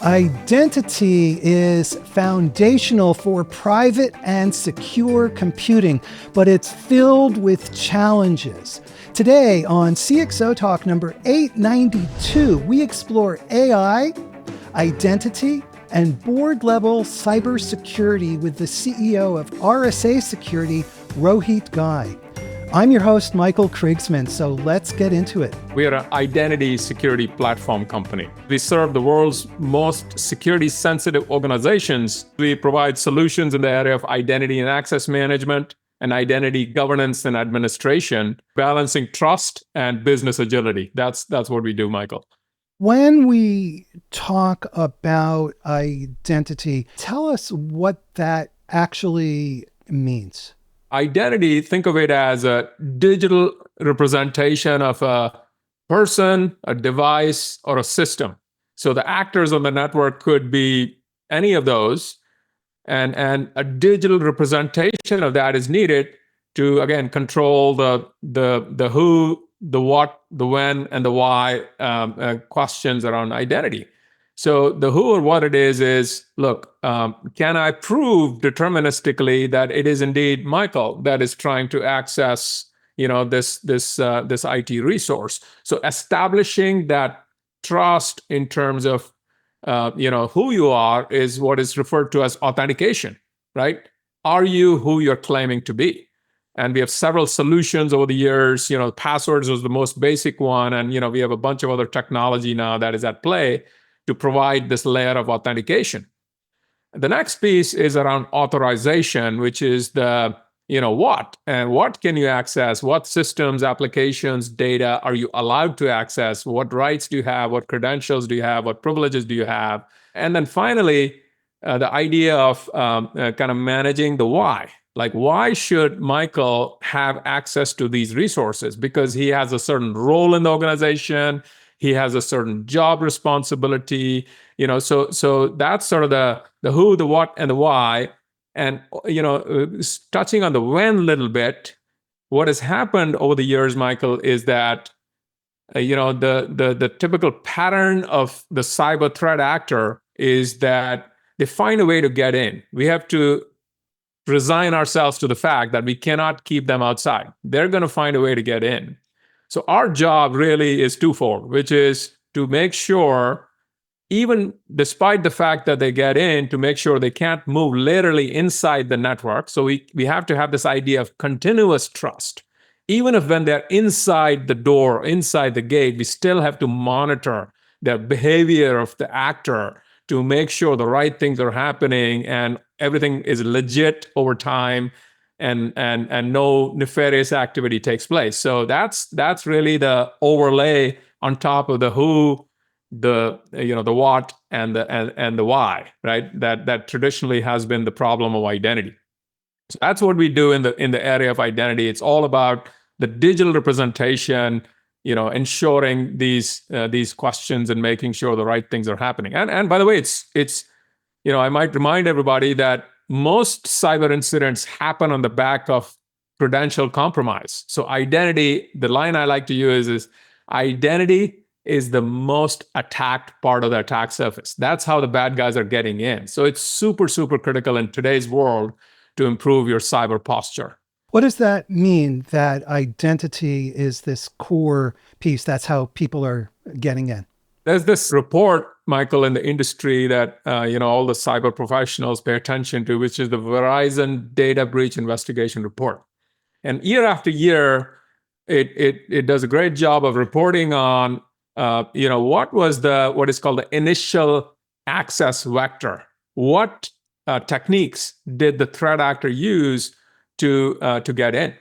Identity is foundational for private and secure computing, but it's filled with challenges. Today on CXOTalk number 892, we explore AI, identity, and board-level cybersecurity with the CEO of RSA Security, Rohit Ghai. I'm your host, Michael Krigsman, so let's get into it. We are an identity security platform company. We serve the world's most security-sensitive organizations. We provide solutions in the area of identity and access management and identity governance and administration, balancing trust and business agility. That's what we do, Michael. When we talk about identity, tell us what that actually means. Identity, think of it as a digital representation of a person, a device, or a system. So the actors on the network could be any of those, and a digital representation of that is needed to, again, control the who, the what, the when, and the why questions around identity. So the who or what it is look, can I prove deterministically that it is indeed Michael that is trying to access, this IT resource? So establishing that trust in terms of, who you are is what is referred to as authentication, right? Are you who you're claiming to be? And we have several solutions over the years. Passwords was the most basic one, and we have a bunch of other technology now that is at play to provide this layer of authentication. The next piece is around authorization, which is the, what, and what can you access? What systems, applications, data are you allowed to access? What rights do you have? What credentials do you have? What privileges do you have? And then finally, the idea of kind of managing the why. Like, why should Michael have access to these resources? Because he has a certain role in the organization. He has a certain job responsibility, so that's sort of the who, the what, and the why. And, touching on the when a little bit, what has happened over the years, Michael, is that, the typical pattern of the cyber threat actor is that they find a way to get in. We have to resign ourselves to the fact that we cannot keep them outside. They're going to find a way to get in. So our job really is twofold, which is to make sure, even despite the fact that they get in, to make sure they can't move literally inside the network. So we have to have this idea of continuous trust. Even if when they're inside the door, inside the gate, we still have to monitor the behavior of the actor to make sure the right things are happening and everything is legit over time. And no nefarious activity takes place. So that's really the overlay on top of the who, the what, and the why, right? That traditionally has been the problem of identity. So that's what we do in the area of identity. It's all about the digital representation, ensuring these questions and making sure the right things are happening. And by the way, it's I might remind everybody that most cyber incidents happen on the back of credential compromise. So identity, the line I like to use is identity is the most attacked part of the attack surface. That's how the bad guys are getting in. So it's super, super critical in today's world to improve your cyber posture. What does that mean, that identity is this core piece? That's how people are getting in. There's this report, Michael, in the industry that all the cyber professionals pay attention to, which is the Verizon Data Breach Investigation Report. And year after year, it does a great job of reporting on what is called the initial access vector. What techniques did the threat actor use to get in?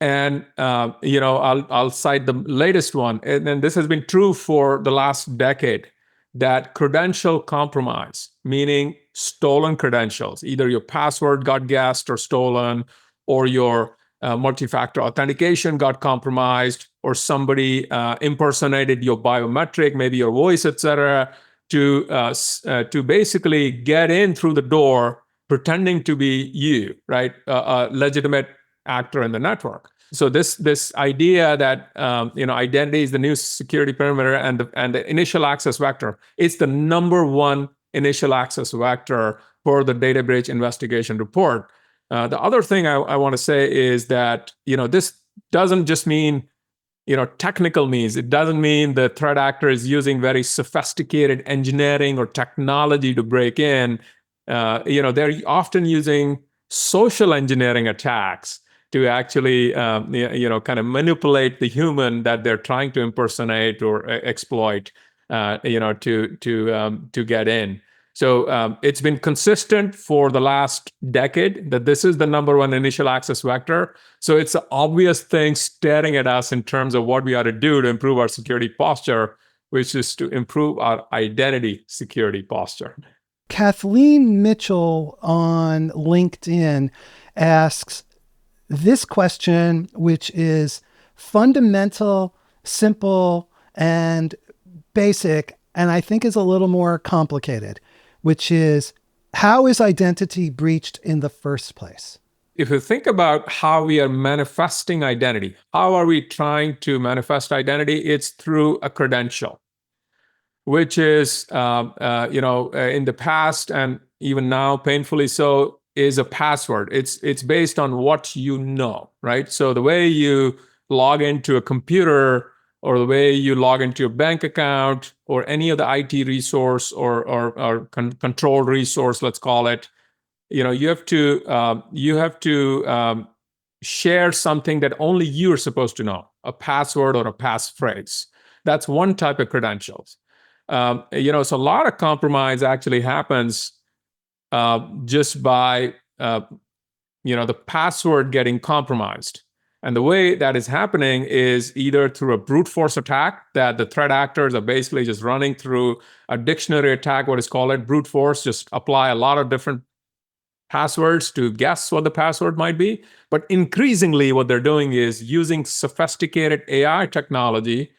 And, I'll cite the latest one. And this has been true for the last decade, that credential compromise, meaning stolen credentials, either your password got guessed or stolen, or your multi-factor authentication got compromised, or somebody impersonated your biometric, maybe your voice, etc., to basically get in through the door, pretending to be you, right? A legitimate actor in the network. So this idea that identity is the new security perimeter and the initial access vector, it's the number one initial access vector for the data breach investigation report. The other thing I want to say is that this doesn't just mean technical means. It doesn't mean the threat actor is using very sophisticated engineering or technology to break in. They're often using social engineering attacks to actually, kind of manipulate the human that they're trying to impersonate or exploit, to get in. So it's been consistent for the last decade that this is the number one initial access vector. So it's an obvious thing staring at us in terms of what we ought to do to improve our security posture, which is to improve our identity security posture. Kathleen Mitchell on LinkedIn asks this question, which is fundamental, simple, and basic, and I think is a little more complicated, which is, how is identity breached in the first place? If you think about how we are manifesting identity, how are we trying to manifest identity? It's through a credential, which is, in the past and even now, painfully so, is a password. It's based on what you know, right? So the way you log into a computer, or the way you log into your bank account, or any of the IT resource or control resource, let's call it, you have to share something that only you're supposed to know, a password or a passphrase. That's one type of credentials. So a lot of compromise actually happens just by the password getting compromised. And the way that is happening is either through a brute force attack, that the threat actors are basically just running through a dictionary attack, what is called it, brute force, just apply a lot of different passwords to guess what the password might be. But increasingly, what they're doing is using sophisticated AI technology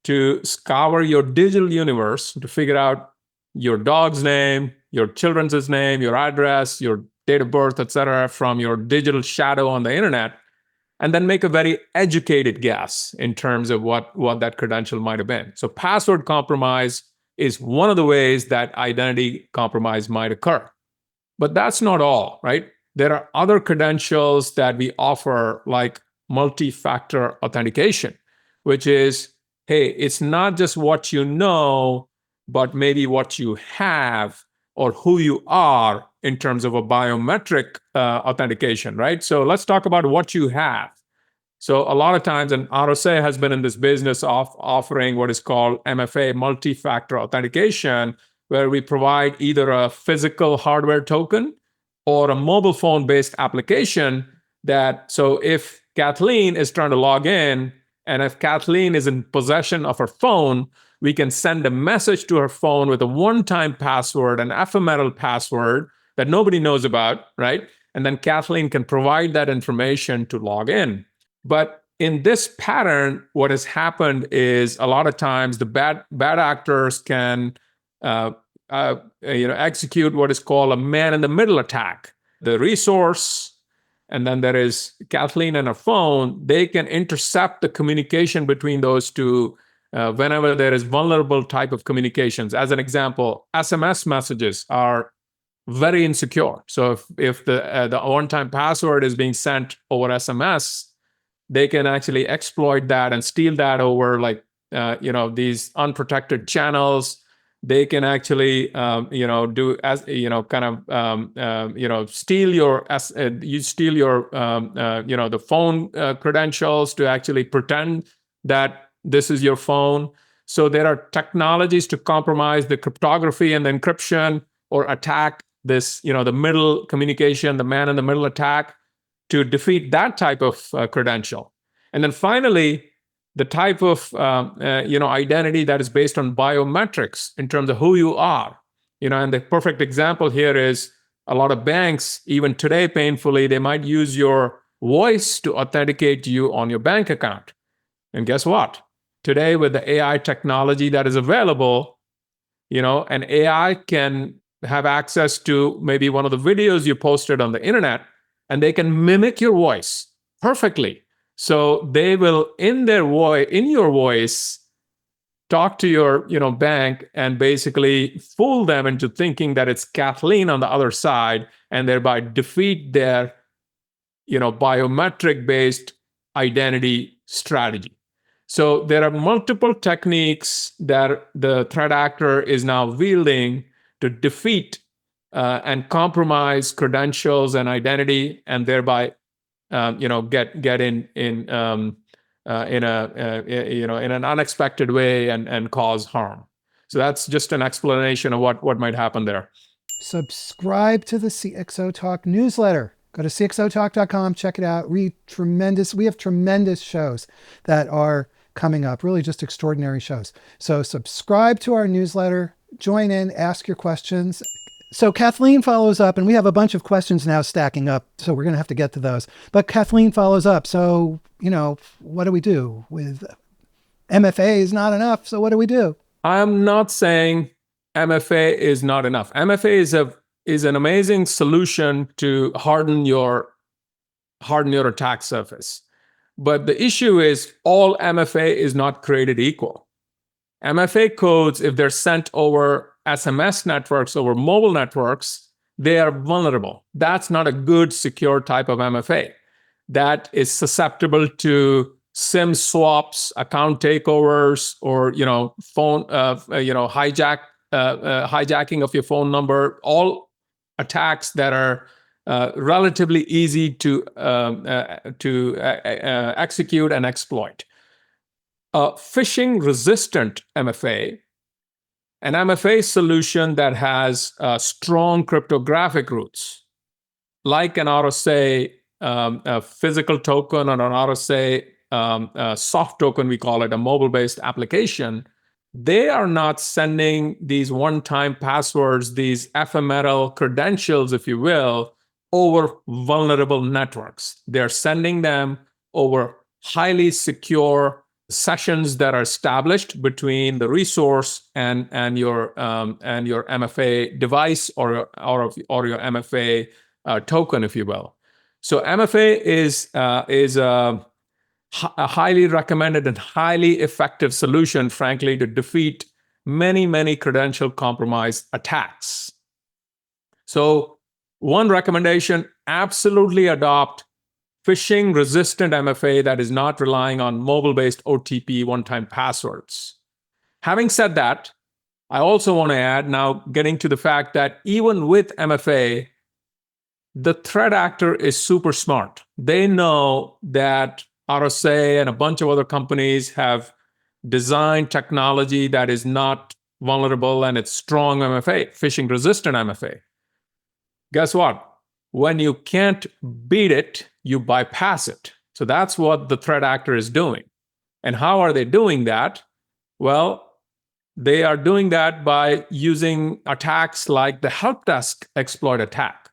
to scour your digital universe to figure out your dog's name, your children's name, your address, your date of birth, etc., from your digital shadow on the internet, and then make a very educated guess in terms of what that credential might have been. So password compromise is one of the ways that identity compromise might occur. But that's not all, right? There are other credentials that we offer, like multi-factor authentication, which is, hey, it's not just what you know, but maybe what you have or who you are in terms of a biometric authentication, right? So let's talk about what you have. So a lot of times, and RSA has been in this business of offering what is called MFA, multi-factor authentication, where we provide either a physical hardware token or a mobile phone-based application that, so if Kathleen is trying to log in, and if Kathleen is in possession of her phone, we can send a message to her phone with a one-time password, an ephemeral password that nobody knows about, right? And then Kathleen can provide that information to log in. But in this pattern, what has happened is a lot of times the bad actors can execute what is called a man-in-the-middle attack. The resource, and then there is Kathleen and her phone, they can intercept the communication between those two whenever there is vulnerable type of communications. As an example, SMS messages are very insecure. So if the one-time password is being sent over SMS, they can actually exploit that and steal that over these unprotected channels. They can actually do as steal your the phone credentials to actually pretend that this is your phone. So there are technologies to compromise the cryptography and the encryption, or attack this, the middle communication, the man in the middle attack, to defeat that type of credential. And then finally, the type of identity that is based on biometrics in terms of who you are. And the perfect example here is a lot of banks, even today, painfully, they might use your voice to authenticate you on your bank account. And guess what? Today, with the AI technology that is available, an AI can have access to maybe one of the videos you posted on the internet, and they can mimic your voice perfectly. So they will, in your voice, talk to your bank and basically fool them into thinking that it's Kathleen on the other side, and thereby defeat their biometric based identity strategy. So there are multiple techniques that the threat actor is now wielding to defeat and compromise credentials and identity, and thereby get in an unexpected way and cause harm. So that's just an explanation of what might happen there. Subscribe to the CXOTalk newsletter. Go to cxotalk.com, check it out. We have tremendous shows that are coming up, really just extraordinary shows. So subscribe to our newsletter, join in, ask your questions. So Kathleen follows up, and we have a bunch of questions now stacking up, so we're going to have to get to those. But Kathleen follows up. So, what do we do with MFA is not enough? So what do we do? I'm not saying MFA is not enough. MFA is an amazing solution to harden your attack surface. But the issue is all MFA is not created equal. MFA codes, if they're sent over SMS networks, over mobile networks, they are vulnerable. That's not a good, secure type of MFA. That is susceptible to SIM swaps, account takeovers, or phone hijacking of your phone number. All attacks that are relatively easy to execute and exploit. Phishing resistant MFA, an MFA solution that has strong cryptographic roots, like an RSA a physical token, or an RSA soft token, we call it, a mobile-based application. They are not sending these one-time passwords, these ephemeral credentials, if you will, over vulnerable networks. They're sending them over highly secure sessions that are established between the resource and your MFA device or your MFA token, if you will. So MFA is a highly recommended and highly effective solution, frankly, to defeat many credential compromise attacks. So one recommendation: absolutely adopt phishing resistant MFA that is not relying on mobile-based OTP one-time passwords. Having said that, I also want to add, now getting to the fact that even with MFA, the threat actor is super smart. They know that RSA and a bunch of other companies have designed technology that is not vulnerable, and it's strong MFA, phishing resistant MFA. Guess what? When you can't beat it, you bypass it. So that's what the threat actor is doing. And how are they doing that? Well, they are doing that by using attacks like the help desk exploit attack.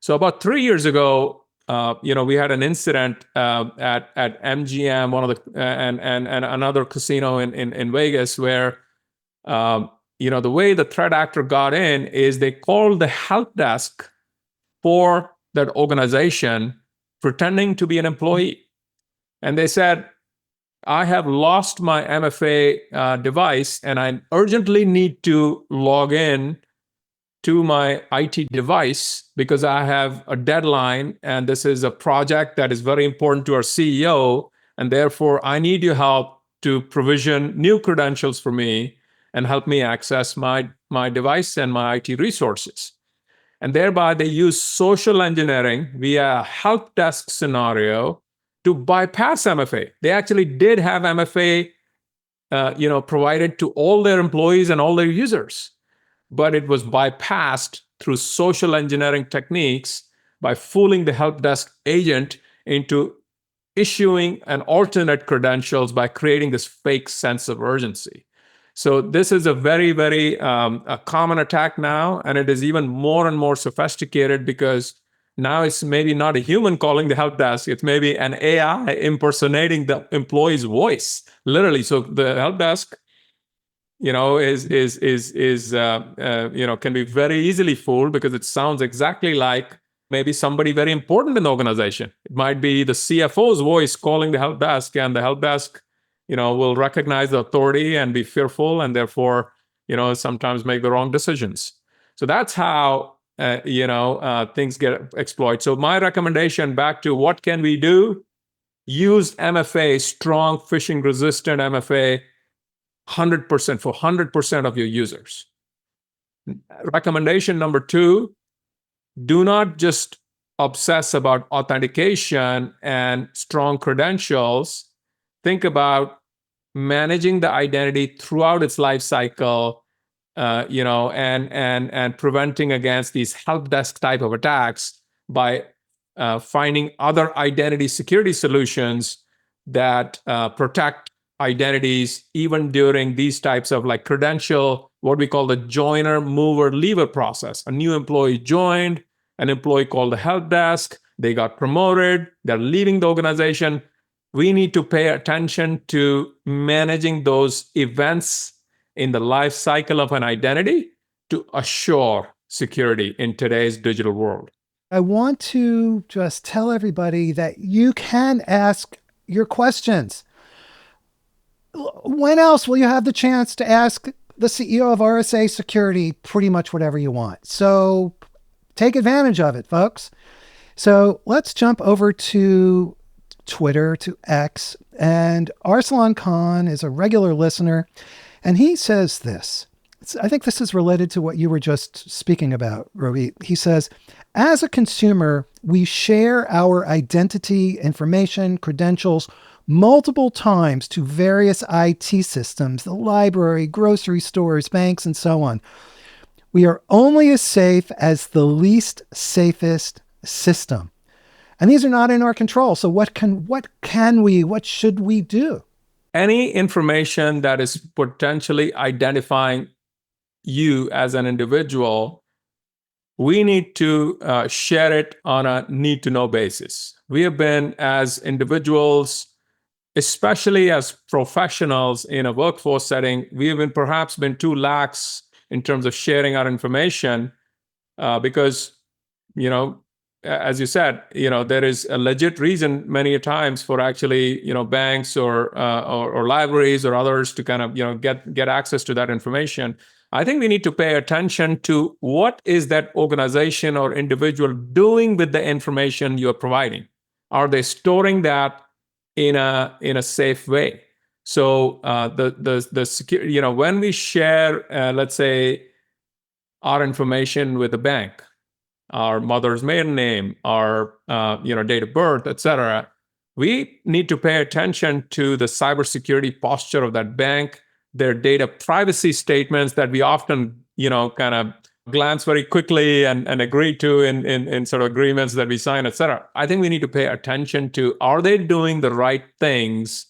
So about 3 years ago, we had an incident at MGM, one of the and another casino in Vegas, where the way the threat actor got in is they called the help desk for that organization, pretending to be an employee. And they said, I have lost my MFA device, and I urgently need to log in to my IT device because I have a deadline, and this is a project that is very important to our CEO, and therefore I need your help to provision new credentials for me and help me access my device and my IT resources. And thereby they use social engineering via a help desk scenario to bypass MFA. They actually did have MFA provided to all their employees and all their users, but it was bypassed through social engineering techniques by fooling the help desk agent into issuing an alternate credentials by creating this fake sense of urgency. So this is a very a common attack now, and it is even more and more sophisticated because now it's maybe not a human calling the help desk; it's maybe an AI impersonating the employee's voice, literally. So the help desk, can be very easily fooled because it sounds exactly like maybe somebody very important in the organization. It might be the CFO's voice calling the help desk, and the help desk, will recognize the authority and be fearful, and therefore, sometimes make the wrong decisions. So that's how things get exploited. So my recommendation, back to what can we do? Use MFA, strong phishing resistant MFA, 100% for 100% of your users. Recommendation number 2, do not just obsess about authentication and strong credentials. Think about managing the identity throughout its life cycle, and preventing against these help desk type of attacks by finding other identity security solutions that protect identities even during these types of like credential, what we call the joiner, mover, leaver process. A new employee joined, an employee called the help desk, they got promoted, they're leaving the organization. We need to pay attention to managing those events in the life cycle of an identity to assure security in today's digital world. I want to just tell everybody that you can ask your questions. When else will you have the chance to ask the CEO of RSA Security pretty much whatever you want? So take advantage of it, folks. So let's jump over to Twitter, to X. And Arsalan Khan is a regular listener. And he says this. I think this is related to what you were just speaking about, Rohit. He says, as a consumer, we share our identity, information, credentials multiple times to various IT systems, the library, grocery stores, banks, and so on. We are only as safe as the least safest system. And these are not in our control. So what should we do? Any information that is potentially identifying you as an individual, we need to share it on a need-to-know basis. We have been, as individuals, especially as professionals in a workforce setting, we have perhaps been too lax in terms of sharing our information because, as you said, there is a legit reason many a times for actually, banks or libraries or others to kind of, get access to that information. I think we need to pay attention to what is that organization or individual doing with the information you're providing. Are they storing that in a safe way? So the security, when we share, let's say, our information with a bank, our mother's maiden name, our date of birth, etc., we need to pay attention to the cybersecurity posture of that bank, their data privacy statements that we often kind of glance very quickly and agree to in sort of agreements that we sign, etc. I think we need to pay attention to, are they doing the right things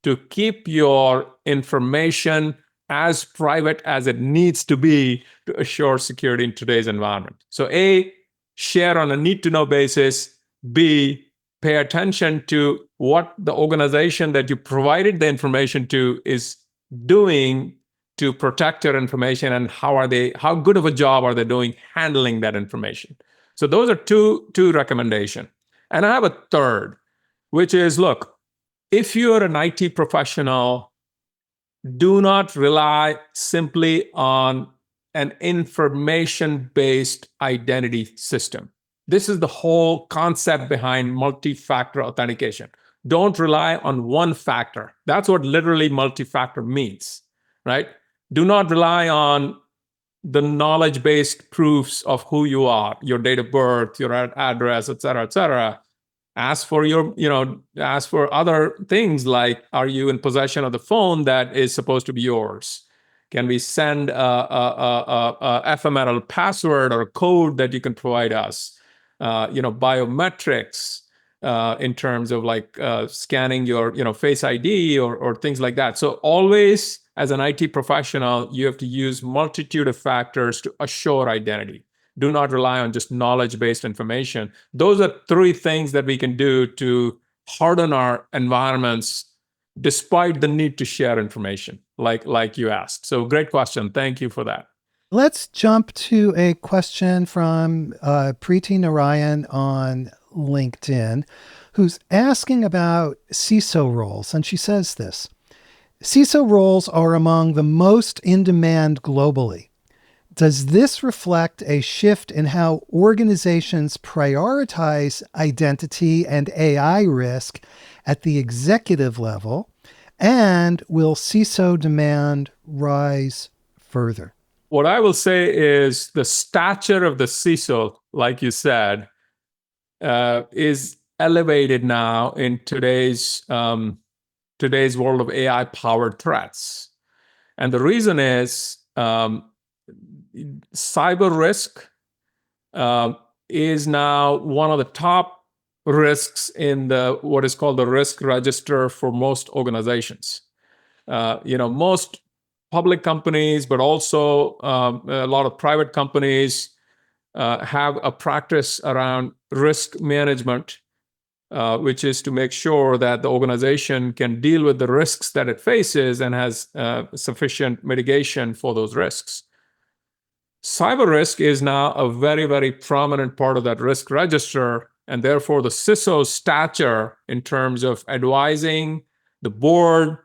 to keep your information as private as it needs to be to assure security in today's environment. So A, share on a need-to-know basis. B, pay attention to what the organization that you provided the information to is doing to protect your information, and how good of a job are they doing handling that information. So those are two recommendations. And I have a third, which is, look, if you're an IT professional, do not rely simply on an information-based identity system. This is the whole concept behind multi-factor authentication. Don't rely on one factor. That's what literally multi-factor means, right? Do not rely on the knowledge-based proofs of who you are, your date of birth, your address, et cetera, et cetera. Ask for ask for other things like, are you in possession of the phone that is supposed to be yours? Can we send a ephemeral password or a code that you can provide us? Biometrics in terms of like scanning your Face ID or things like that. So always, as an IT professional, you have to use multitude of factors to assure identity. Do not rely on just knowledge-based information. Those are 3 things that we can do to harden our environments despite the need to share information, like you asked. So great question. Thank you for that. Let's jump to a question from Preeti Narayan on LinkedIn, who's asking about CISO roles. And she says this: CISO roles are among the most in demand globally. Does this reflect a shift in how organizations prioritize identity and AI risk at the executive level? And will CISO demand rise further? What I will say is the stature of the CISO, like you said, is elevated now in today's world of AI powered threats. And the reason is cyber risk is now one of the top risks in the what is called the risk register for most organizations. Most public companies, but also a lot of private companies have a practice around risk management, which is to make sure that the organization can deal with the risks that it faces and has sufficient mitigation for those risks. Cyber risk is now a very, very prominent part of that risk register, and therefore the CISO's stature in terms of advising the board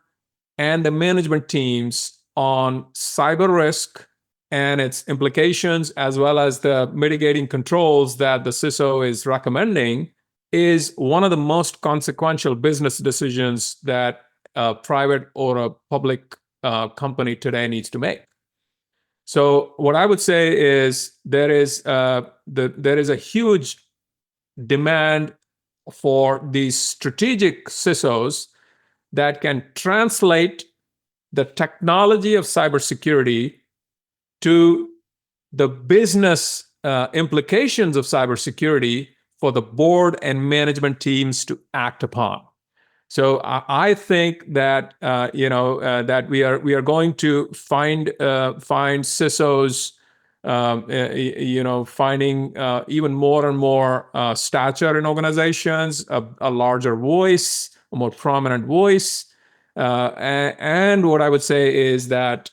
and the management teams on cyber risk and its implications, as well as the mitigating controls that the CISO is recommending, is one of the most consequential business decisions that a private or a public company today needs to make. So what I would say is there is a huge demand for these strategic CISOs that can translate the technology of cybersecurity to the business implications of cybersecurity for the board and management teams to act upon. So I think that that we are going to find CISOs finding even more and more stature in organizations, a larger voice, a more prominent voice. And what I would say is that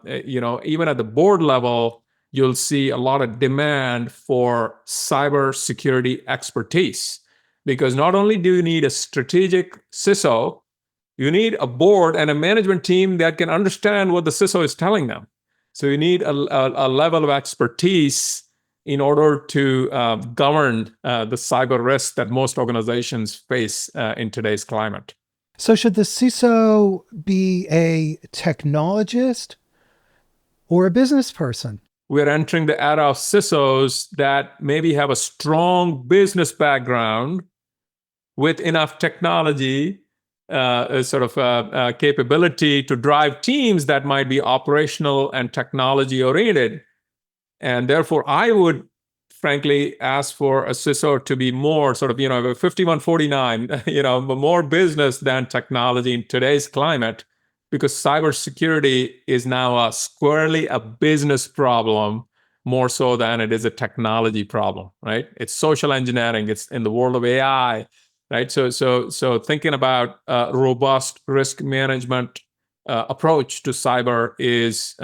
even at the board level, you'll see a lot of demand for cybersecurity expertise. Because not only do you need a strategic CISO, you need a board and a management team that can understand what the CISO is telling them. So you need a level of expertise in order to govern the cyber risk that most organizations face in today's climate. So should the CISO be a technologist or a business person? We're entering the era of CISOs that maybe have a strong business background with enough technology capability to drive teams that might be operational and technology oriented. And therefore, I would frankly ask for a CISO to be more 5149, more business than technology in today's climate, because cybersecurity is now squarely a business problem more so than it is a technology problem, right? It's social engineering. It's in the world of AI. Right, so thinking about robust risk management approach to cyber is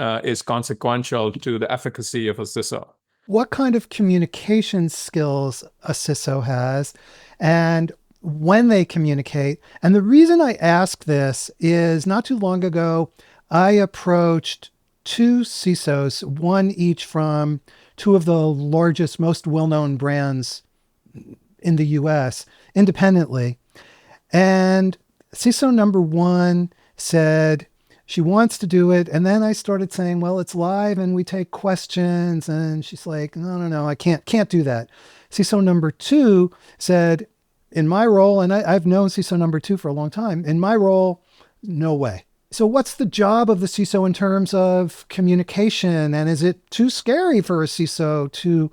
consequential to the efficacy of a CISO. What kind of communication skills a CISO has, and when they communicate? And the reason I ask this is not too long ago, I approached two CISOs, one each from two of the largest, most well-known brands in the US independently. And CISO number one said she wants to do it. And then I started saying, well, it's live and we take questions. And she's like, no, I can't do that. CISO number two said, in my role, and I've known CISO number two for a long time, in my role, no way. So what's the job of the CISO in terms of communication? And is it too scary for a CISO to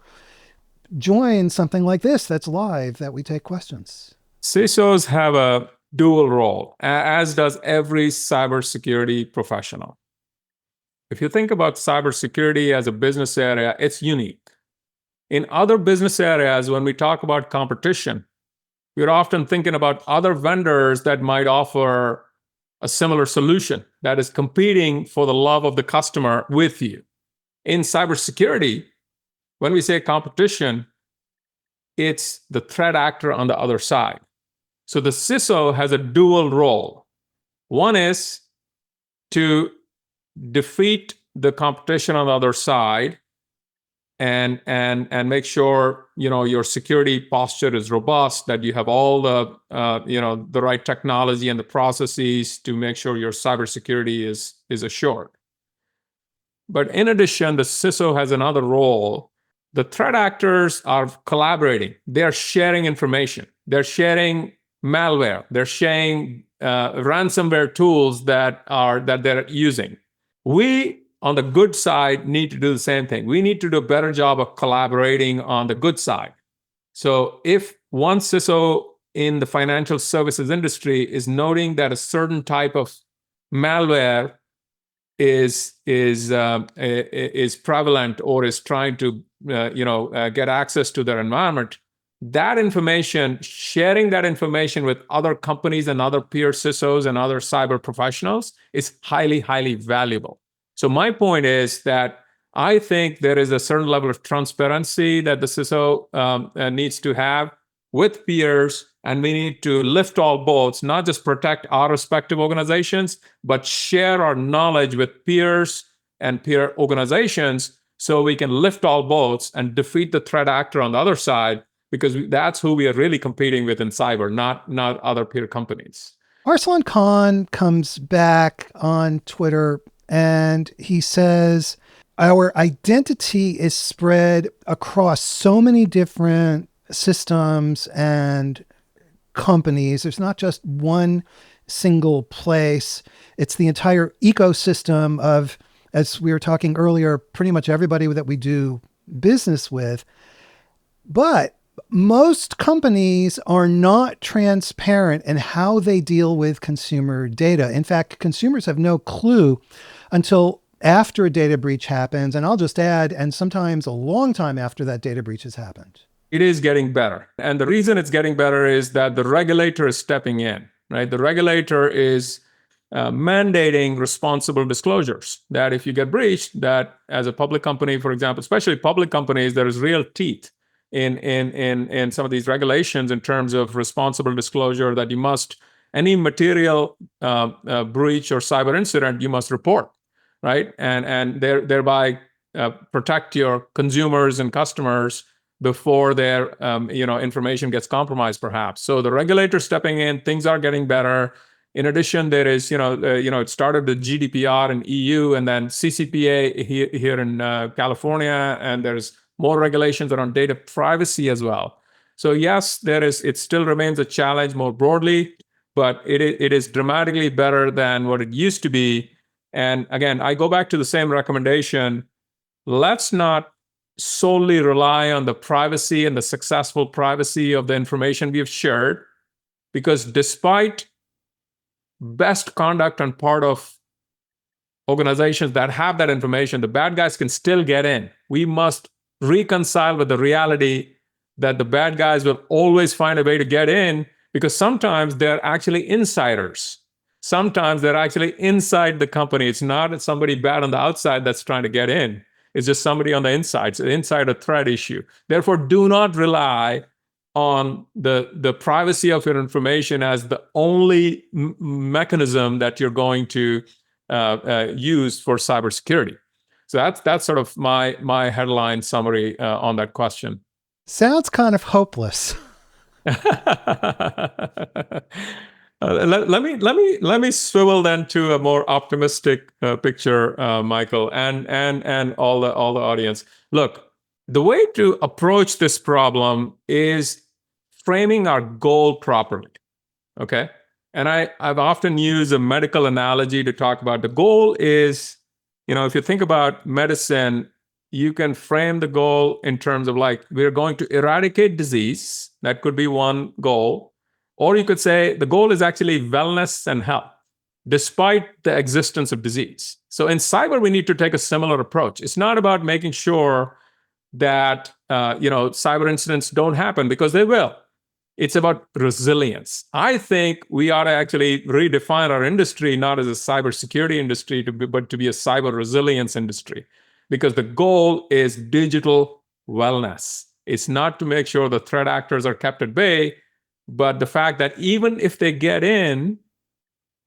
join something like this that's live, that we take questions? CISOs have a dual role, as does every cybersecurity professional. If you think about cybersecurity as a business area, it's unique. In other business areas, when we talk about competition, we're often thinking about other vendors that might offer a similar solution that is competing for the love of the customer with you. In cybersecurity, when we say competition, it's the threat actor on the other side. So the CISO has a dual role. One is to defeat the competition on the other side and make sure your security posture is robust, that you have all the the right technology and the processes to make sure your cybersecurity is assured. But in addition, the CISO has another role. The threat actors are collaborating. They're sharing information. They're sharing malware. They're sharing ransomware tools that they're using. We, on the good side, need to do the same thing. We need to do a better job of collaborating on the good side. So if one CISO in the financial services industry is noting that a certain type of malware is prevalent or is trying to get access to their environment, that information, sharing that information with other companies and other peer CISOs and other cyber professionals is highly, highly valuable. So my point is that I think there is a certain level of transparency that the CISO needs to have with peers, and we need to lift all boats, not just protect our respective organizations, but share our knowledge with peers and peer organizations so we can lift all boats and defeat the threat actor on the other side, because that's who we are really competing with in cyber, not other peer companies. Arslan Khan comes back on Twitter and he says, our identity is spread across so many different systems and companies. There's not just one single place. It's the entire ecosystem of, as we were talking earlier, pretty much everybody that we do business with. But most companies are not transparent in how they deal with consumer data. In fact, consumers have no clue until after a data breach happens. And I'll just add, and sometimes a long time after that data breach has happened. It is getting better. And the reason it's getting better is that the regulator is stepping in, right? The regulator is mandating responsible disclosures, that if you get breached, that as a public company, for example, especially public companies, there is real teeth in some of these regulations in terms of responsible disclosure, that you must, any material breach or cyber incident, you must report, right? And thereby protect your consumers and customers before their information gets compromised, perhaps. So the regulator stepping in, things are getting better. In addition, there is, it started with GDPR in EU and then CCPA here in California, and there's more regulations around data privacy as well. So yes, it still remains a challenge more broadly, but it is dramatically better than what it used to be. And again, I go back to the same recommendation. Let's not solely rely on the privacy and the successful privacy of the information we have shared, because despite best conduct on part of organizations that have that information, the bad guys can still get in. We must reconcile with the reality that the bad guys will always find a way to get in, because sometimes they're actually insiders. Sometimes they're actually inside the company. It's not somebody bad on the outside that's trying to get in. It's just somebody on the inside. It's an insider threat issue. Therefore, do not rely on the privacy of your information as the only mechanism that you're going to use for cybersecurity. So that's sort of my headline summary on that question. Sounds kind of hopeless. Let me swivel then to a more optimistic picture, Michael, and all the audience. Look, the way to approach this problem is framing our goal properly. Okay, and I've often used a medical analogy to talk about the goal is, if you think about medicine, you can frame the goal in terms of like, we're going to eradicate disease. That could be one goal. Or you could say the goal is actually wellness and health, despite the existence of disease. So in cyber, we need to take a similar approach. It's not about making sure that cyber incidents don't happen, because they will. It's about resilience. I think we ought to actually redefine our industry not as a cybersecurity industry, but to be a cyber resilience industry. because the goal is digital wellness. It's not to make sure the threat actors are kept at bay, but the fact that even if they get in,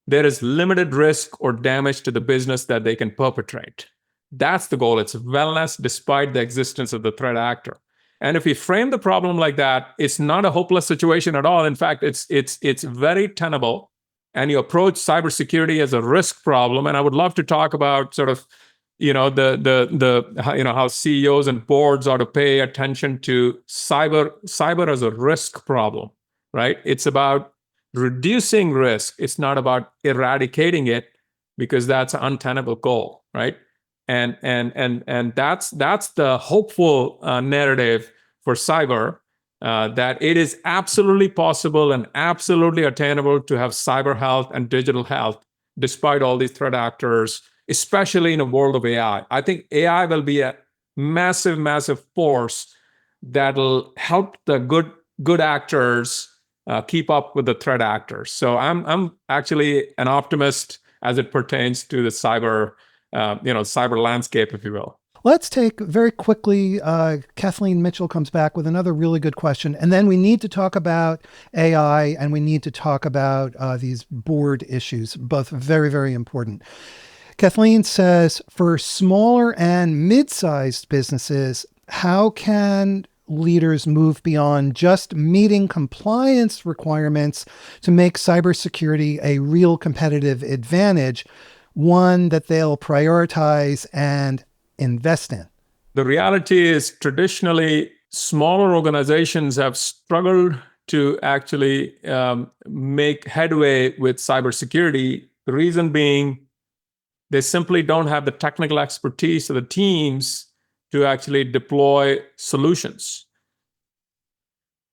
there is limited risk or damage to the business that they can perpetrate. That's the goal. It's wellness despite the existence of the threat actor. And if we frame the problem like that, it's not a hopeless situation at all. In fact, it's very tenable. And you approach cybersecurity as a risk problem. And I would love to talk about sort of, how CEOs and boards ought to pay attention to cyber as a risk problem, right? It's about reducing risk. It's not about eradicating it, because that's an untenable goal, right? And that's the hopeful narrative for cyber, that it is absolutely possible and absolutely attainable to have cyber health and digital health despite all these threat actors, especially in a world of AI. I think AI will be a massive, massive force that'll help the good actors keep up with the threat actors. So I'm actually an optimist as it pertains to the cyber landscape, if you will. Let's take very quickly, Kathleen Mitchell comes back with another really good question. And then we need to talk about AI, and we need to talk about these board issues, both very, very important. Kathleen says, for smaller and mid-sized businesses, how can leaders move beyond just meeting compliance requirements to make cybersecurity a real competitive advantage, one that they'll prioritize and invest in? The reality is, traditionally, smaller organizations have struggled to actually make headway with cybersecurity. The reason being, they simply don't have the technical expertise of the teams to actually deploy solutions.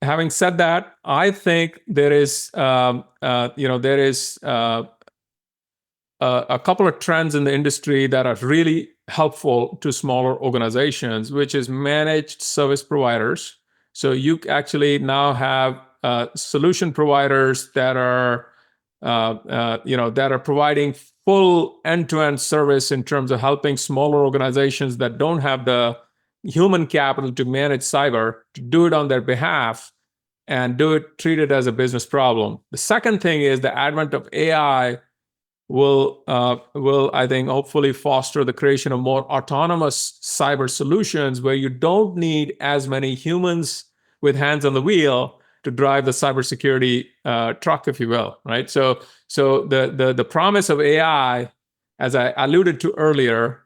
Having said that, I think there is a couple of trends in the industry that are really helpful to smaller organizations, which is managed service providers. So you actually now have solution providers that are providing full end-to-end service in terms of helping smaller organizations that don't have the human capital to manage cyber to do it on their behalf and treat it as a business problem. The second thing is the advent of AI will I think hopefully foster the creation of more autonomous cyber solutions where you don't need as many humans with hands on the wheel to drive the cybersecurity truck, if you will, right? So the promise of AI, as I alluded to earlier,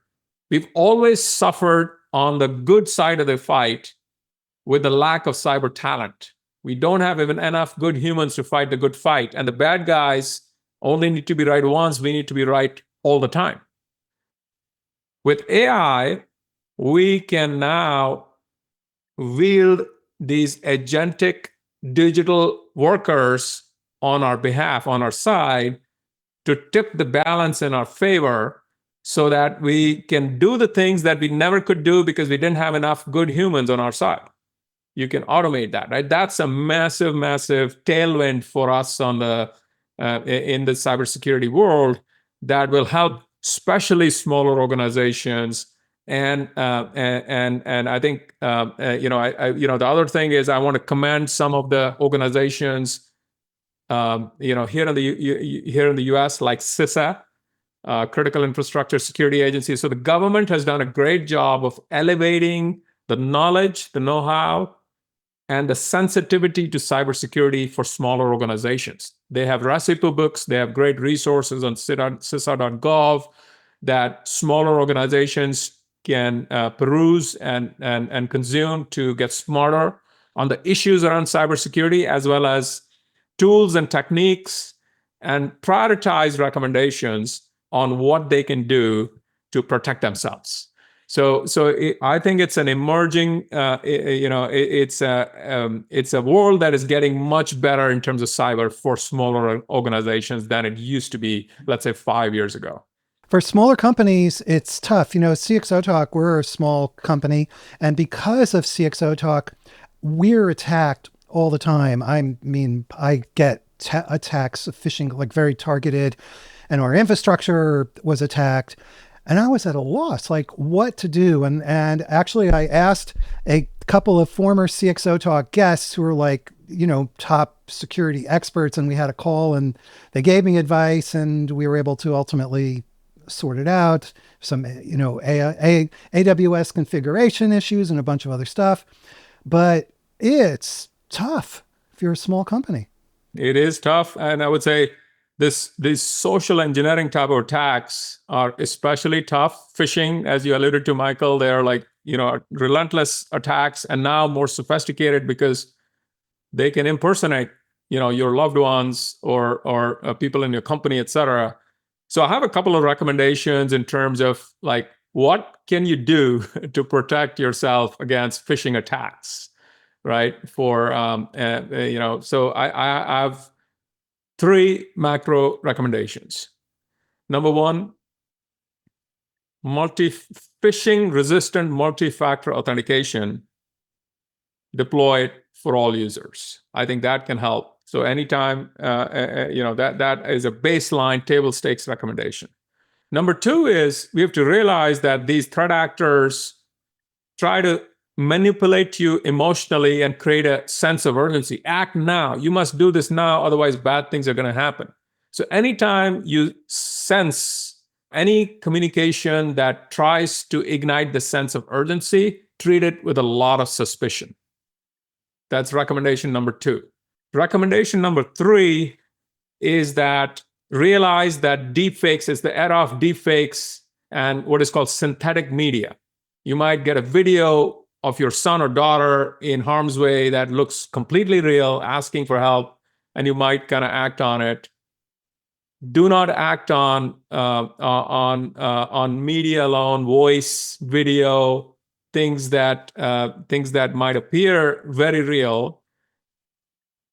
we've always suffered on the good side of the fight with the lack of cyber talent. We don't have even enough good humans to fight the good fight, and the bad guys only need to be right once. We need to be right all the time. With AI, we can now wield these agentic digital workers on our behalf, on our side, to tip the balance in our favor so that we can do the things that we never could do because we didn't have enough good humans on our side. You can automate that, right? That's a massive, massive tailwind for us in the cybersecurity world that will help, especially smaller organizations. And I think the other thing is, I want to commend some of the organizations here in the U.S. like CISA, Critical Infrastructure Security Agency. So the government has done a great job of elevating the knowledge, the know-how, and the sensitivity to cybersecurity for smaller organizations. They have recipe books, they have great resources on CISA.gov that smaller organizations can peruse and consume to get smarter on the issues around cybersecurity, as well as tools and techniques and prioritized recommendations on what they can do to protect themselves. So I think it's an emerging, it's a world that is getting much better in terms of cyber for smaller organizations than it used to be, let's say, 5 years ago. For smaller companies, it's tough. CXOTalk, we're a small company, and because of CXOTalk, we're attacked all the time. I mean, I get attacks of phishing, like very targeted, and our infrastructure was attacked. And I was at a loss, like what to do. And actually, I asked a couple of former CXOTalk guests who were like, top security experts, and we had a call, and they gave me advice, and we were able to ultimately sort it out. Some, AWS configuration issues and a bunch of other stuff. But it's tough if you're a small company. It is tough, and I would say these social engineering type of attacks are especially tough. Phishing, as you alluded to, Michael, they're like relentless attacks, and now more sophisticated because they can impersonate your loved ones or people in your company, etc. So I have a couple of recommendations in terms of like what can you do to protect yourself against phishing attacks, right? So I have three macro recommendations. Number one, phishing resistant multi-factor authentication deployed for all users. I think that can help. So anytime, that is a baseline table stakes recommendation. Number two is we have to realize that these threat actors try to manipulate you emotionally and create a sense of urgency. Act now. You must do this now, otherwise bad things are going to happen. So anytime you sense any communication that tries to ignite the sense of urgency, treat it with a lot of suspicion. That's recommendation number two. Recommendation number three is that realize that deepfakes is the era of deepfakes and what is called synthetic media. You might get a video of your son or daughter in harm's way that looks completely real, asking for help, and you might kind of act on it. Do not act on media alone, voice, video, things that might appear very real.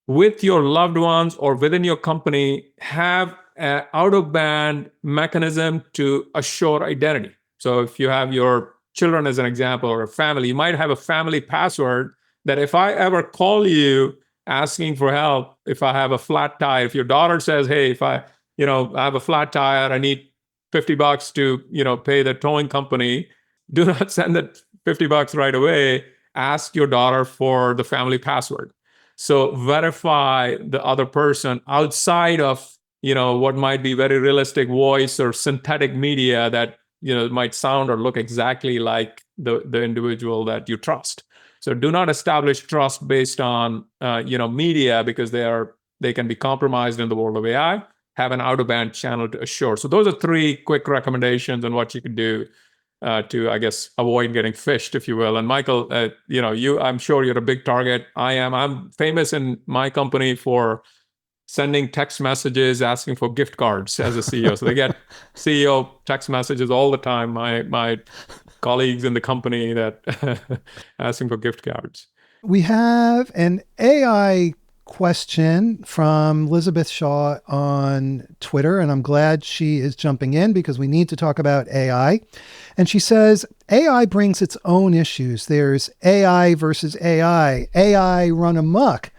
With your loved ones or within your company, have an out-of-band mechanism to assure identity. So if you have your children as an example or a family, you might have a family password that if I ever call you asking for help, if I have a flat tire, if your daughter says, hey, if I have a flat tire, I need $50 to, pay the towing company, do not send that $50 right away. Ask your daughter for the family password. So verify the other person outside of, what might be very realistic voice or synthetic media that, might sound or look exactly like the individual that you trust. So do not establish trust based on, media because they can be compromised in the world of AI. Have an out-of-band channel to assure. So those are three quick recommendations on what you can do to, I guess, avoid getting phished, if you will. And Michael, I'm sure you're a big target. I'm famous in my company for sending text messages asking for gift cards as a CEO. So they get CEO text messages all the time. My colleagues in the company that asking for gift cards. We have an AI question from Elizabeth Shaw on Twitter, and I'm glad she is jumping in because we need to talk about AI. And she says, AI brings its own issues. There's AI versus AI run amok.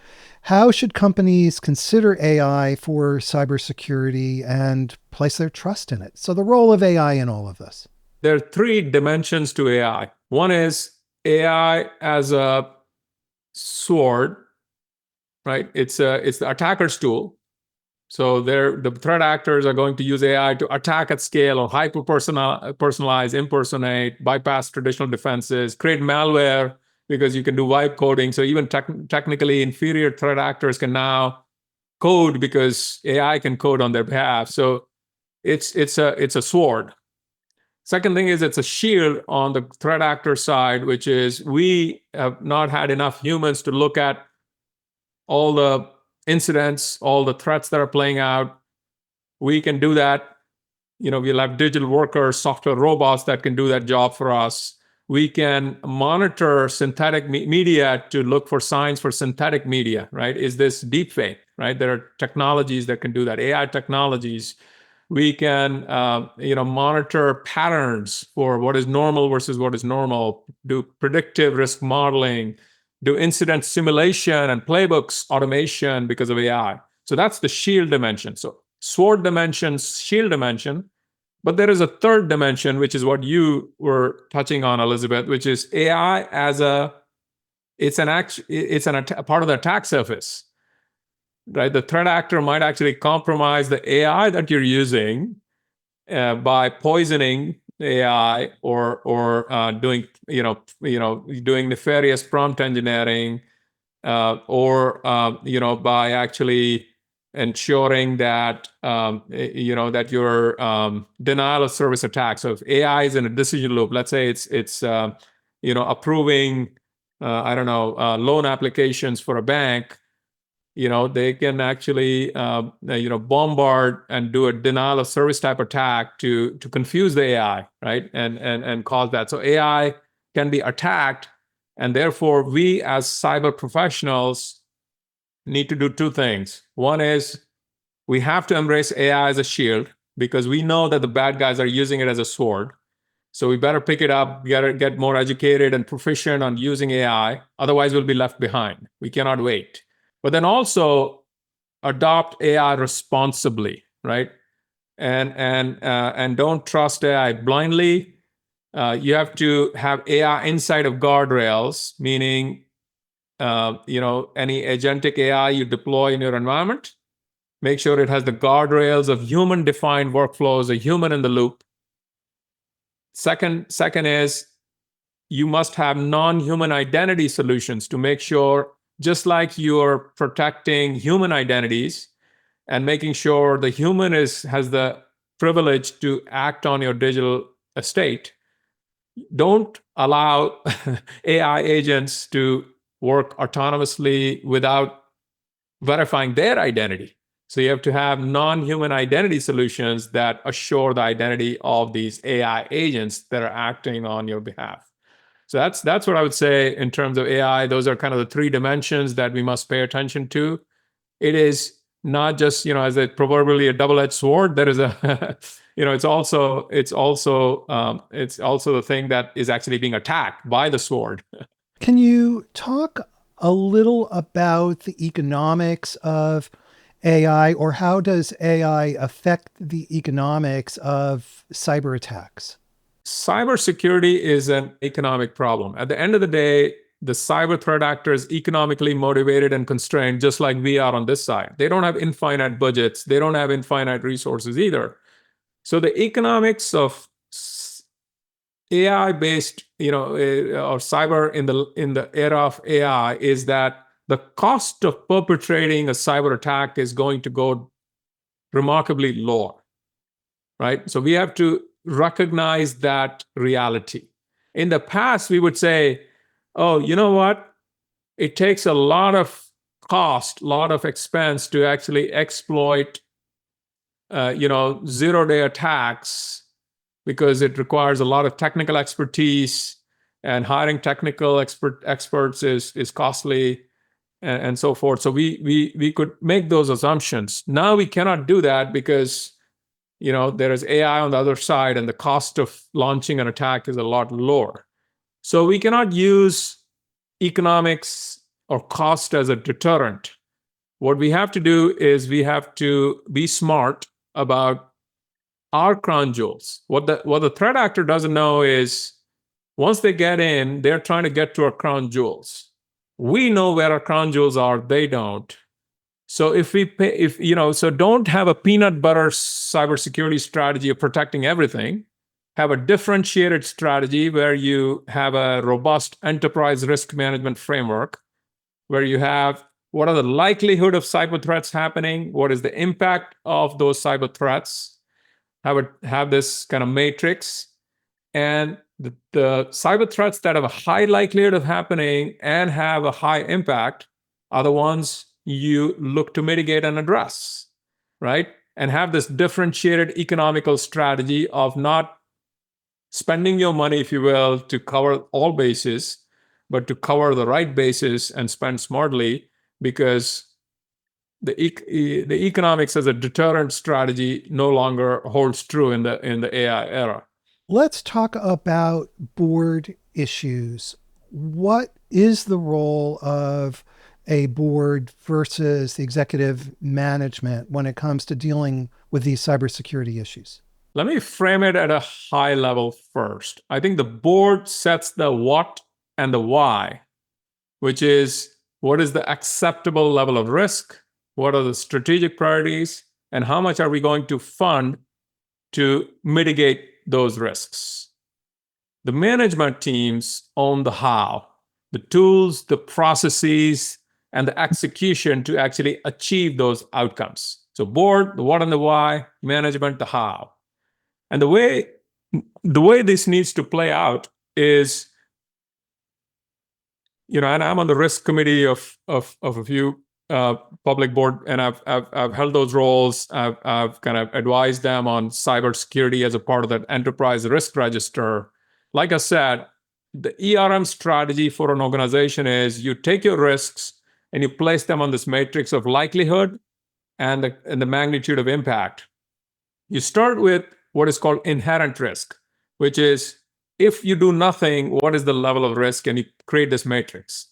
How should companies consider AI for cybersecurity and place their trust in it? So the role of AI in all of this. There are three dimensions to AI. One is AI as a sword, right? It's the attacker's tool. So the threat actors are going to use AI to attack at scale or personalize, impersonate, bypass traditional defenses, create malware because you can do vibe coding. So even technically inferior threat actors can now code because AI can code on their behalf. So it's a sword. Second thing is it's a shield on the threat actor side, which is we have not had enough humans to look at all the incidents, all the threats that are playing out. We can do that. We'll have digital workers, software robots that can do that job for us. We can monitor synthetic media to look for signs for synthetic media, right? Is this deepfake, right? There are technologies that can do that, AI technologies. We can, monitor patterns for what is normal versus what is normal, do predictive risk modeling, do incident simulation and playbooks automation because of AI. So that's the shield dimension. So sword dimension, shield dimension. But there is a third dimension, which is what you were touching on, Elizabeth, which is AI as a part of the attack surface, right? The threat actor might actually compromise the AI that you're using by poisoning AI or doing nefarious prompt engineering, or by actually ensuring that that your denial of service attack. So if AI is in a decision loop, let's say it's approving I don't know loan applications for a bank, they can actually bombard and do a denial of service type attack to confuse the AI, right, and cause that. So AI can be attacked, and therefore we as cyber professionals need to do two things. One is we have to embrace AI as a shield, because we know that the bad guys are using it as a sword. So we better pick it up, get more educated and proficient on using AI. Otherwise, we'll be left behind. We cannot wait. But then also adopt AI responsibly, right? And don't trust AI blindly. You have to have AI inside of guardrails, meaning any agentic AI you deploy in your environment, make sure it has the guardrails of human-defined workflows, a human in the loop. Second is you must have non-human identity solutions to make sure, just like you're protecting human identities and making sure the human has the privilege to act on your digital estate, don't allow AI agents to work autonomously without verifying their identity. So you have to have non-human identity solutions that assure the identity of these AI agents that are acting on your behalf. So that's what I would say in terms of AI. Those are kind of the three dimensions that we must pay attention to. It is not just, as a proverbially a double-edged sword. There is a, it's also the thing that is actually being attacked by the sword. Can you talk a little about the economics of AI, or how does AI affect the economics of cyber attacks? Cybersecurity is an economic problem. At the end of the day, the cyber threat actor is economically motivated and constrained, just like we are on this side. They don't have infinite budgets. They don't have infinite resources either. So the economics of AI-based, or cyber in the era of AI is that the cost of perpetrating a cyber attack is going to go remarkably lower, right? So we have to recognize that reality. In the past, we would say, oh, you know what? It takes a lot of cost, a lot of expense to actually exploit, zero-day attacks, because it requires a lot of technical expertise, and hiring technical experts is costly, and so forth. So we could make those assumptions. Now we cannot do that because there is AI on the other side, and the cost of launching an attack is a lot lower. So we cannot use economics or cost as a deterrent. What we have to do is we have to be smart about our crown jewels. What the threat actor doesn't know is, once they get in, they're trying to get to our crown jewels. We know where our crown jewels are, they don't. So so don't have a peanut butter cybersecurity strategy of protecting everything. Have a differentiated strategy where you have a robust enterprise risk management framework, where you have what are the likelihood of cyber threats happening, what is the impact of those cyber threats, have this kind of matrix, and the cyber threats that have a high likelihood of happening and have a high impact are the ones you look to mitigate and address, right? And have this differentiated economical strategy of not spending your money, if you will, to cover all bases, but to cover the right bases and spend smartly, because the economics as a deterrent strategy no longer holds true in the AI era. Let's talk about board issues. What is the role of a board versus the executive management when it comes to dealing with these cybersecurity issues? Let me frame it at a high level first. I think the board sets the what and the why, which is what is the acceptable level of risk, what are the strategic priorities, and how much are we going to fund to mitigate those risks. The management teams own the how, the tools, the processes, and the execution to actually achieve those outcomes. So board, the what and the why, management, the how. And the way this needs to play out is, and I'm on the risk committee of a few public board, and I've held those roles. I've kind of advised them on cybersecurity as a part of that enterprise risk register. Like I said, the ERM strategy for an organization is you take your risks and you place them on this matrix of likelihood and the magnitude of impact. You start with what is called inherent risk, which is if you do nothing, what is the level of risk? And you create this matrix.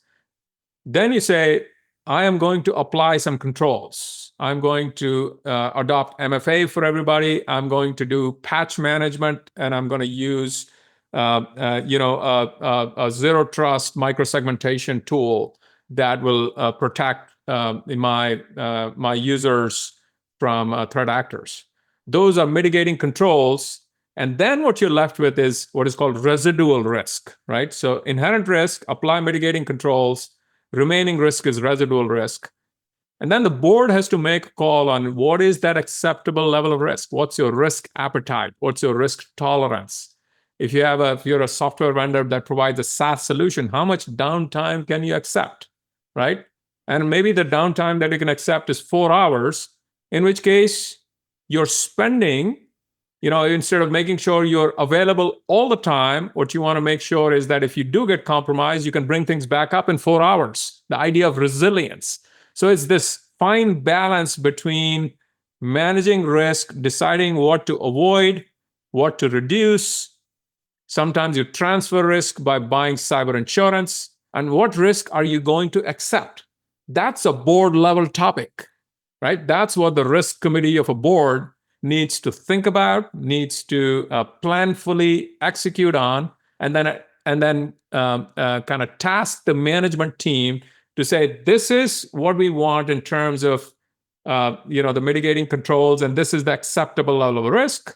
Then you say, I am going to apply some controls. I'm going to adopt MFA for everybody. I'm going to do patch management, and I'm going to use a zero trust microsegmentation tool that will protect my users from threat actors. Those are mitigating controls. And then what you're left with is what is called residual risk, right? So inherent risk, apply mitigating controls. Remaining risk is residual risk. And then the board has to make a call on what is that acceptable level of risk? What's your risk appetite? What's your risk tolerance? If you're a software vendor that provides a SaaS solution, how much downtime can you accept, right? And maybe the downtime that you can accept is 4 hours, in which case you're spending, instead of making sure you're available all the time, what you want to make sure is that if you do get compromised, you can bring things back up in 4 hours. The idea of resilience. So it's this fine balance between managing risk, deciding what to avoid, what to reduce. Sometimes you transfer risk by buying cyber insurance. And what risk are you going to accept? That's a board level topic, right? That's what the risk committee of a board needs to think about, needs to planfully execute on, and then kind of task the management team to say, this is what we want in terms of the mitigating controls, and this is the acceptable level of risk.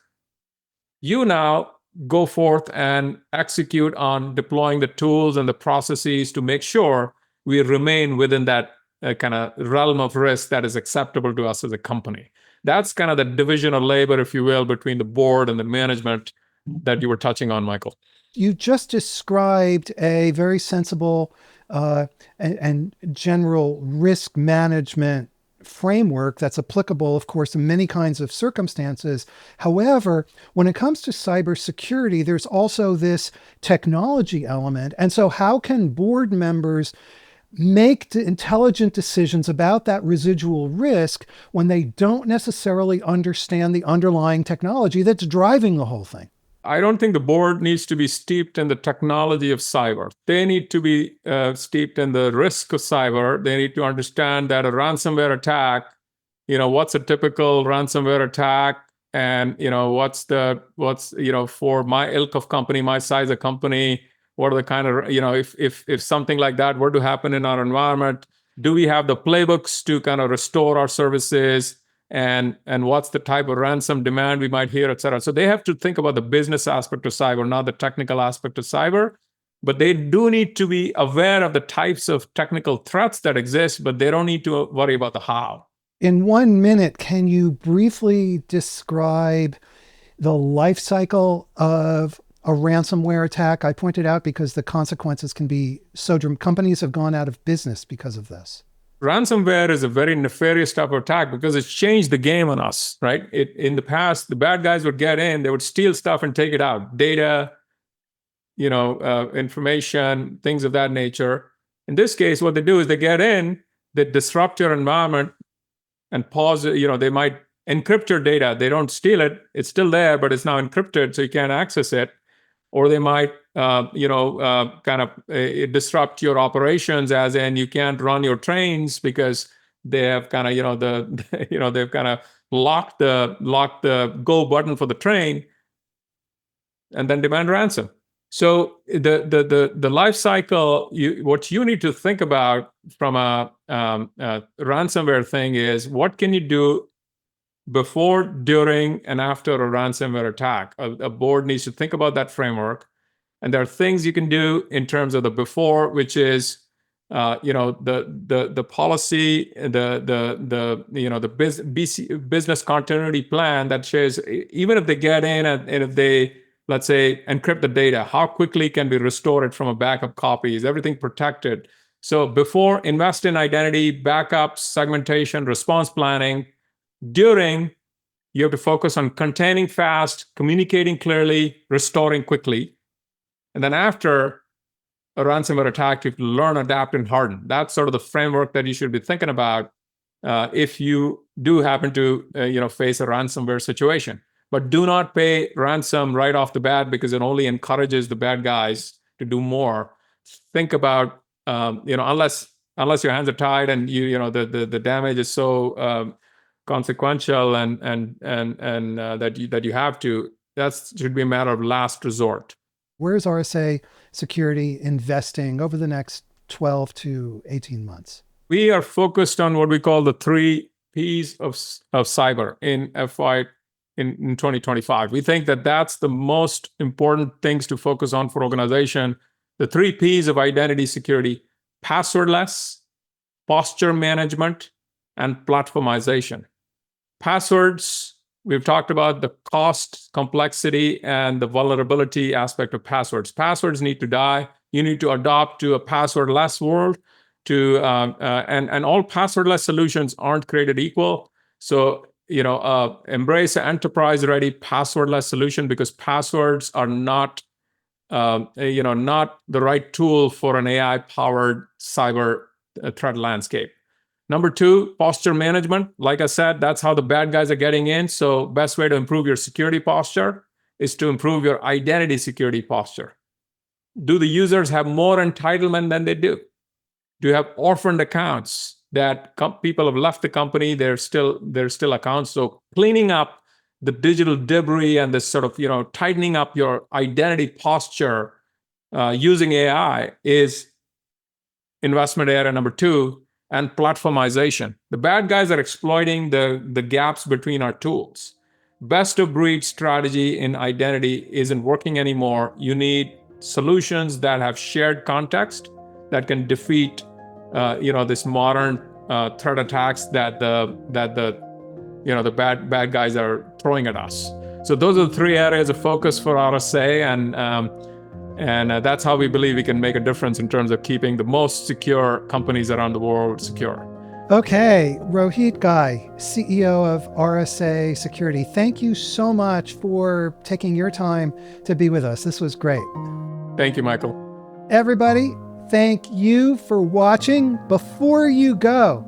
You now go forth and execute on deploying the tools and the processes to make sure we remain within that kind of realm of risk that is acceptable to us as a company. That's kind of the division of labor, if you will, between the board and the management that you were touching on, Michael. You just described a very sensible and general risk management framework that's applicable, of course, in many kinds of circumstances. However, when it comes to cybersecurity, there's also this technology element. And so how can board members make intelligent decisions about that residual risk when they don't necessarily understand the underlying technology that's driving the whole thing? I don't think the board needs to be steeped in the technology of cyber. They need to be steeped in the risk of cyber. They need to understand that a ransomware attack, what's a typical ransomware attack, and what's for my ilk of company, my size of company, what are the kind of if something like that were to happen in our environment, do we have the playbooks to kind of restore our services? And what's the type of ransom demand we might hear, et cetera. So they have to think about the business aspect of cyber, not the technical aspect of cyber. But they do need to be aware of the types of technical threats that exist, but they don't need to worry about the how. In 1 minute, can you briefly describe the life cycle of a ransomware attack? I pointed out because the consequences can be so dramatic. Companies have gone out of business because of this. Ransomware is a very nefarious type of attack because it's changed the game on us, right? In the past, the bad guys would get in, they would steal stuff and take it out. Data, information, things of that nature. In this case, what they do is they get in, they disrupt your environment and pause, they might encrypt your data. They don't steal it. It's still there, but it's now encrypted, so you can't access it. Or they might, kind of disrupt your operations, as in you can't run your trains because they have kind of, they've kind of lock the go button for the train, and then demand ransom. So the life cycle, what you need to think about from a ransomware thing is, what can you do before, during, and after a ransomware attack? A board needs to think about that framework. And there are things you can do in terms of the before, which is the policy, the business continuity plan that shows, even if they get in and if they, let's say, encrypt the data, how quickly can we restore it from a backup copy? Is everything protected? So before, invest in identity, backups, segmentation, response planning. During, you have to focus on containing fast, communicating clearly, restoring quickly. And then after a ransomware attack, you have to learn, adapt, and harden. That's sort of the framework that you should be thinking about if you do happen to face a ransomware situation. But do not pay ransom right off the bat, because it only encourages the bad guys to do more. Think about unless your hands are tied and the damage is so consequential and that you have to. That should be a matter of last resort. Where's RSA Security investing over the next 12 to 18 months? We are focused on what we call the 3 Ps of cyber in 2025. We think that that's the most important things to focus on for organization. The 3 Ps of identity security: passwordless, posture management, and platformization. Passwords, we've talked about the cost, complexity, and the vulnerability aspect of passwords. Passwords need to die. You need to adopt to a passwordless world. And all passwordless solutions aren't created equal. So embrace an enterprise-ready passwordless solution, because passwords are not the right tool for an AI-powered cyber threat landscape. Number 2, posture management. Like I said, that's how the bad guys are getting in. So best way to improve your security posture is to improve your identity security posture. Do the users have more entitlement than they do? Do you have orphaned accounts that people have left the company? They're still accounts. So cleaning up the digital debris and this sort of tightening up your identity posture using AI is investment area number 2. And platformization. The bad guys are exploiting the gaps between our tools. Best of breed strategy in identity isn't working anymore. You need solutions that have shared context that can defeat this modern threat attacks that the bad guys are throwing at us. So those are the 3 areas of focus for RSA, and that's how we believe we can make a difference in terms of keeping the most secure companies around the world secure. Okay, Rohit Ghai, CEO of RSA Security, thank you so much for taking your time to be with us. This was great. Thank you, Michael. Everybody, thank you for watching. Before you go,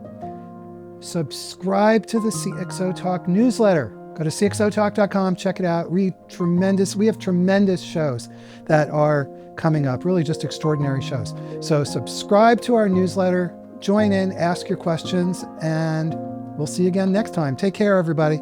subscribe to the CXOTalk newsletter. Go to CXOTalk.com, check it out. We have tremendous shows that are coming up, really just extraordinary shows. So subscribe to our newsletter, join in, ask your questions, and we'll see you again next time. Take care, everybody.